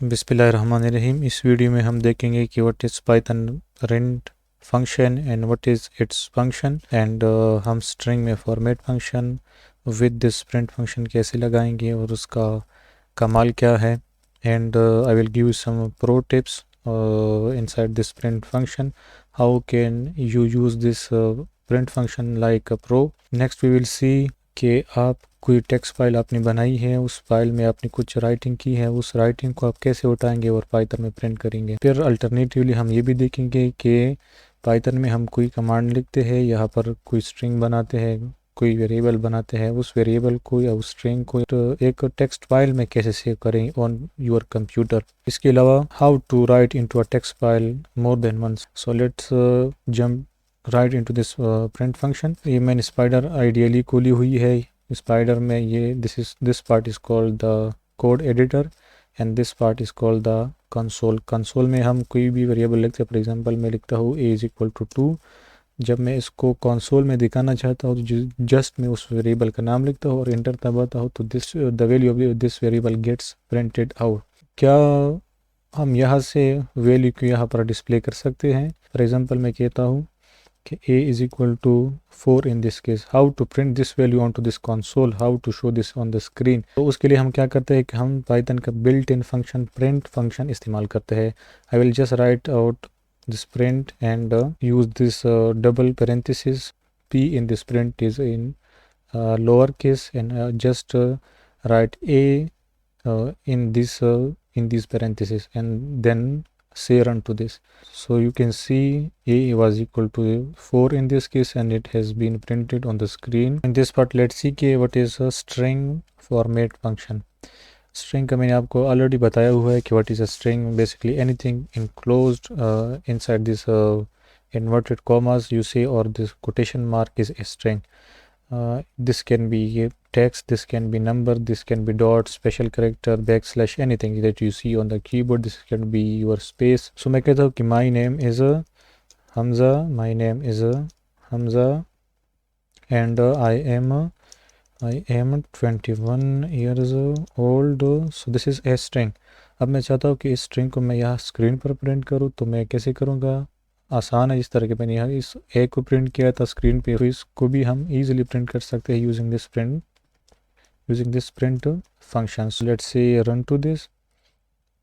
बिस्मिल्लाहिर्रहमानिर्रहीम। इस वीडियो में हम देखेंगे कि what is Python print function and what is its function एंड हम स्ट्रिंग में format function with this print function कैसे लगाएंगे और उसका कमाल क्या है। And I will give some pro tips inside this print function. How can you use this print function like a pro? Next we will see कि आप कोई टेक्स्ट फाइल आपने बनाई है, उस फाइल में आपने कुछ राइटिंग की है, उस राइटिंग को आप कैसे उठाएंगे और पाइथन में प्रिंट करेंगे। फिर अल्टरनेटिवली हम ये भी देखेंगे कि पाइथन में हम कोई कमांड लिखते हैं, यहाँ पर कोई स्ट्रिंग बनाते हैं, कोई वेरिएबल बनाते हैं, उस वेरिएबल को या उस स्ट्रिंग को एक टेक्स्ट फाइल में कैसे सेव करें ऑन योर कंप्यूटर। इसके अलावा how to write into a text file more than once. So let's jump right into this print function. ये मैंने स्पाइडर आइडियली खोली हुई है। स्पाइडर में ये this part is called the code editor and this part is called the console. Console में हम कोई भी वेरिएबल लिखते हैं। फॉर एग्जांपल मैं लिखता हूँ a इज इक्वल टू 2। जब मैं इसको कंसोल में दिखाना चाहता हूँ तो जस्ट मैं उस वेरिएबल का नाम लिखता हूँ और इंटर दबाता हूँ तो this the value of this variable gets printed out. क्या हम यहाँ से वैल्यू को यहाँ पर डिस्प्ले कर सकते हैं? फॉर एग्जांपल मैं कहता हूँ कि a is equal to 4 in this case. How to print this value onto this console? How to show this on the screen? तो उसके लिए हम क्या करते हैं कि हम पाइथन का built in function print function इस्तेमाल करते हैं। I will just write out this print and use this double parenthesis. p in this print is in lower case and just write a in these parentheses and then say run to this. So you can see a was equal to 4 in this case and it has been printed on the screen. In this part let's see कि what is a string format function. String का मैंने आपको already बताया हुआ है कि what is a string, basically anything enclosed inside this inverted commas you say or this quotation mark is a string. This can be text, this can be number, this can be dot, special character, backslash, anything that you see on the keyboard. This can be your space. So मैं कहता हूँ कि my name is Hamza, my name is Hamza and I am 21 years old. So this is a string. अब मैं चाहता हूँ कि इस स्ट्रिंग को मैं यहाँ स्क्रीन पर प्रिंट करूँ तो मैं कैसे करूँगा? आसान है। जिस तरह के मैंने यहाँ इस ए को प्रिंट किया था स्क्रीन पे, तो इसको भी हम इजीली प्रिंट कर सकते हैं using this print function. So let's say run to this.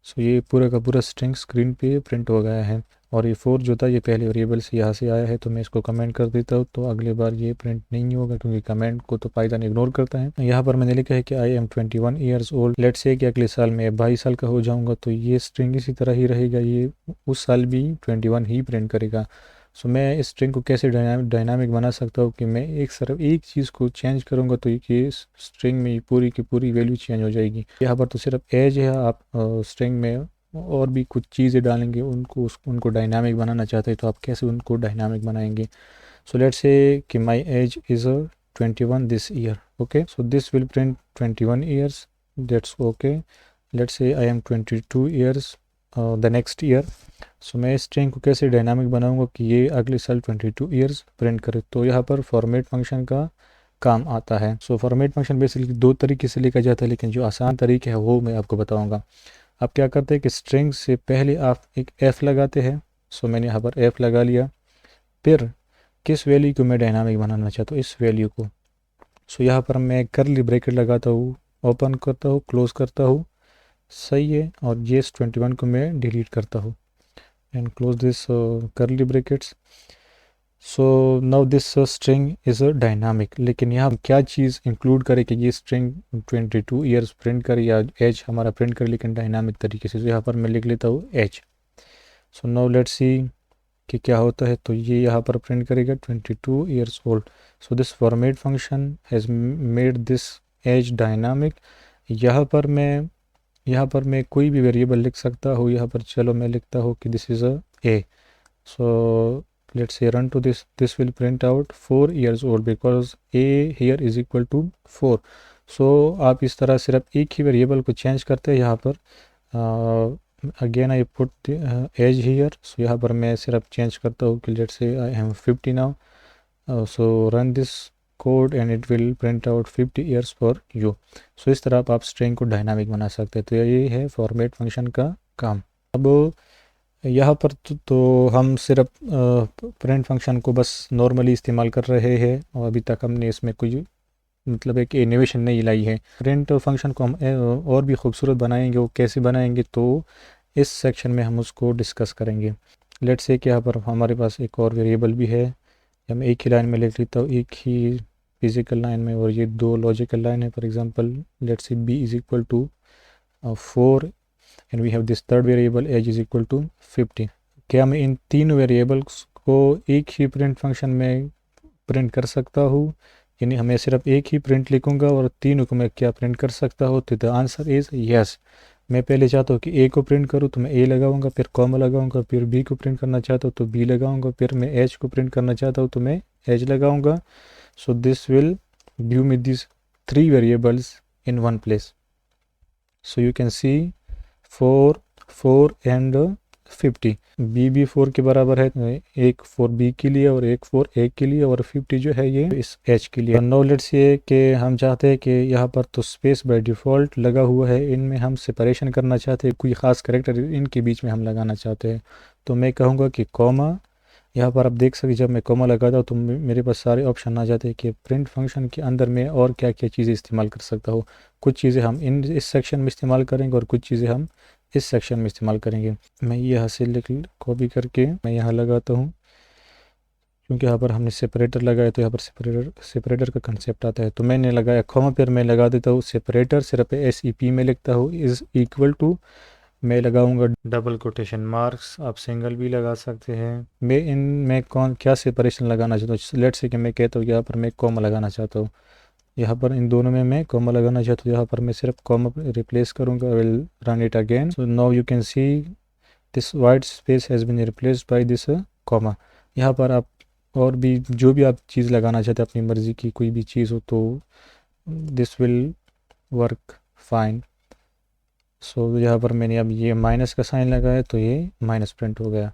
So ये पूरा का पूरा स्ट्रिंग स्क्रीन पे प्रिंट हो गया है और ये 4 जो था ये पहले वेरिएबल से यहाँ से आया है, तो मैं इसको कमेंट कर देता हूँ तो अगले बार ये प्रिंट नहीं होगा क्योंकि कमेंट को तो पाइथन इग्नोर करता है। यहाँ पर मैंने लिखा है कि I am 21 years old. Let's say कि अगले साल मैं 22 साल का हो जाऊँगा तो ये स्ट्रिंग इसी तरह ही रहेगा, ये उस साल भी 21 ही प्रिंट करेगा। सो मैं इस स्ट्रिंग को कैसे डायनामिक बना सकता हूँ कि मैं सिर्फ एक चीज़ को चेंज करूँगा तो ये स्ट्रिंग में पूरी की पूरी वैल्यू चेंज हो जाएगी। यहाँ पर तो सिर्फ एज है, आप स्ट्रिंग में और भी कुछ चीज़ें डालेंगे, उनको डायनामिक बनाना चाहते हैं तो आप कैसे उनको डायनामिक बनाएंगे। सो लेट्स से कि my age is 21 this year. Okay, so this will print 21 years, that's okay. Let's say I am 22 years the next year. So मैं इस स्ट्रिंग को कैसे डायनामिक बनाऊंगा कि ये अगले साल 22 ईयर्स प्रिंट करे, तो यहाँ पर फॉर्मेट फंक्शन का काम आता है। सो फॉर्मेट फंक्शन बेसिकली 2 तरीके से लिखा जाता है, लेकिन जो आसान तरीके है वो मैं आपको बताऊंगा। आप क्या करते हैं कि स्ट्रिंग से पहले आप एक एफ लगाते हैं। सो मैंने यहाँ पर एफ लगा लिया। फिर किस वैल्यू को मैं डायनामिक बनाना चाहता हूँ, इस वैल्यू को। सो यहाँ पर मैं कर्ली ब्रैकेट लगाता हूँ, ओपन करता हूँ, क्लोज करता हूँ, सही है। और ये 21 को मैं डिलीट करता हूँ and close this curly brackets. So now this string is dynamic. लेकिन यहाँ क्या चीज़ इंक्लूड करे कि ये स्ट्रिंग 22 ईयर्स प्रिंट करे या एज हमारा प्रिंट करे, लेकिन डायनामिक तरीके से। तो यहाँ पर मैं लिख लेता हूँ age. So now let's see कि क्या होता है। तो ये यहाँ पर प्रिंट करेगा 22 years old. So this format function has made this age dynamic. यहाँ पर मैं कोई भी वेरिएबल लिख सकता हूँ। यहाँ पर चलो मैं लिखता हूँ कि this is a A. So let's say run to this will print out 4 years old because a here is equal to 4. so आप इस तरह सिर्फ एक ही वेरिएबल को चेंज करते हैं। यहाँ पर again I put age here. So यहाँ पर मैं सिर्फ चेंज करता हूँ कि let's say I am 50 now. So run this code and it will print out 50 years for you. So इस तरह आप स्ट्रिंग को डायनामिक बना सकते हैं। तो ये है फॉर्मेट फंक्शन का काम। अब यहाँ पर तो हम सिर्फ प्रिंट फंक्शन को बस नॉर्मली इस्तेमाल कर रहे हैं और अभी तक हमने इसमें कोई मतलब एक इनोवेशन नहीं लाई है। प्रिंट फंक्शन को हम और भी खूबसूरत बनाएंगे, वो कैसे बनाएंगे तो इस सेक्शन में हम उसको डिस्कस करेंगे। लेट्स से कि यहाँ पर हमारे पास एक और वेरिएबल भी है, हम एक ही लाइन में लिख लेता हूँ, एक ही फिजिकल लाइन में, और ये दो लॉजिकल लाइन है। For example let's say b is equal to 4 and we have this third variable age is equal to 50। क्या मैं इन तीन वेरिएबल्स को एक ही प्रिंट फंक्शन में प्रिंट कर सकता हूँ, यानी हमें सिर्फ एक ही प्रिंट लिखूंगा और तीनों को मैं क्या प्रिंट कर सकता हूँ? तो द आंसर इज़ यस। मैं पहले चाहता हूँ कि ए को प्रिंट करूँ तो मैं ए लगाऊंगा, फिर कॉमा लगाऊंगा, फिर बी को प्रिंट करना चाहता हूँ तो बी लगाऊंगा, फिर मैं एच को प्रिंट करना चाहता हूँ तो मैं एच लगाऊंगा। So this will give me this 3 variables in one place. So you can see 4 and 50। B भी 4 के बराबर है, एक 4 बी के लिए और एक 4 ए के लिए, और 50 जो है ये इस एच के लिए। नो लेट्स ये कि हम चाहते हैं कि यहाँ पर तो स्पेस बाय डिफ़ॉल्ट लगा हुआ है, इनमें हम सेपरेशन करना चाहते हैं, कोई ख़ास करेक्टर इनके बीच में हम लगाना चाहते हैं। तो मैं कहूँगा कि कॉमा, यहाँ पर आप देख सकते जब मैं कॉमा लगाता हूँ तो मेरे पास सारे ऑप्शन आ जाते हैं कि प्रिंट फंक्शन के अंदर में और क्या क्या चीज़ें इस्तेमाल कर सकता हूँ। कुछ चीज़ें हम इस सेक्शन में इस्तेमाल करेंगे और कुछ चीज़ें हम इस सेक्शन में इस्तेमाल करेंगे। मैं यहाँ से कॉपी करके मैं यहाँ लगाता हूँ, क्योंकि यहाँ पर हमने सेपरेटर लगाया तो यहाँ पर सेपरेटर का कंसेप्ट आता है। तो मैंने लगाया कॉमा, फिर मैं लगा देता हूँ सेपरेटर, सिर्फ SEP में लिखता हूँ इज़ इक्वल टू, मैं लगाऊंगा डबल कोटेशन मार्क्स, आप सिंगल भी लगा सकते हैं। मैं इनमें कौन क्या सेपरेशन लगाना चाहता हूँ, लेट्स से कि मैं कहता हूँ यहाँ पर मैं कॉमा लगाना चाहता हूँ, यहाँ पर इन दोनों में मैं कॉमा लगाना चाहता हूँ, यहाँ पर मैं सिर्फ कॉमा रिप्लेस करूँगा। Will run it again. So now you can see this white space has been replaced by this comma. यहाँ पर आप और भी जो भी आप चीज़ लगाना चाहते हैं अपनी मर्ज़ी की कोई भी चीज़ हो तो दिस विल वर्क फाइन। सो यहाँ पर मैंने अब ये माइनस का साइन लगाया तो ये माइनस प्रिंट हो गया।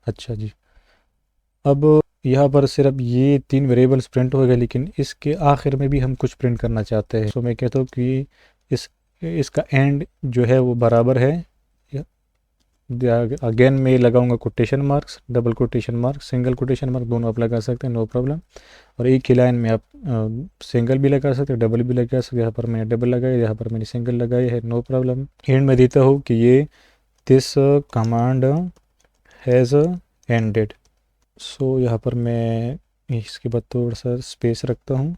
अच्छा जी, अब यहाँ पर सिर्फ ये 3 वेरिएबल्स प्रिंट हो गए, लेकिन इसके आखिर में भी हम कुछ प्रिंट करना चाहते हैं। सो मैं कहता हूँ कि इसका एंड जो है वो बराबर है। अगेन मैं लगाऊंगा quotation marks, double quotation marks, single quotation mark, दोनों आप लगा सकते हैं, नो प्रॉब्लम। और एक ही लाइन में आप सिंगल भी लगा सकते हैं, डबल भी लगा सकते हैं। यहाँ पर मैंने डबल लगाया, यहाँ पर मैंने सिंगल लगाई है, नो प्रॉब्लम। एंड में देता हूँ कि ये दिस कमांड हैज़ एंडेड। सो यहाँ पर मैं इसके बाद थोड़ा सा स्पेस रखता हूँ।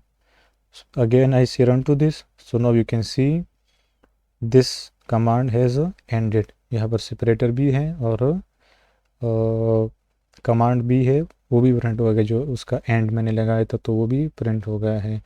Again I see run to this. So now you can see this command has ended. यहाँ पर सेपरेटर भी है और कमांड भी है, वो भी प्रिंट हो गया, जो उसका एंड मैंने लगाया था तो वो भी प्रिंट हो गया है।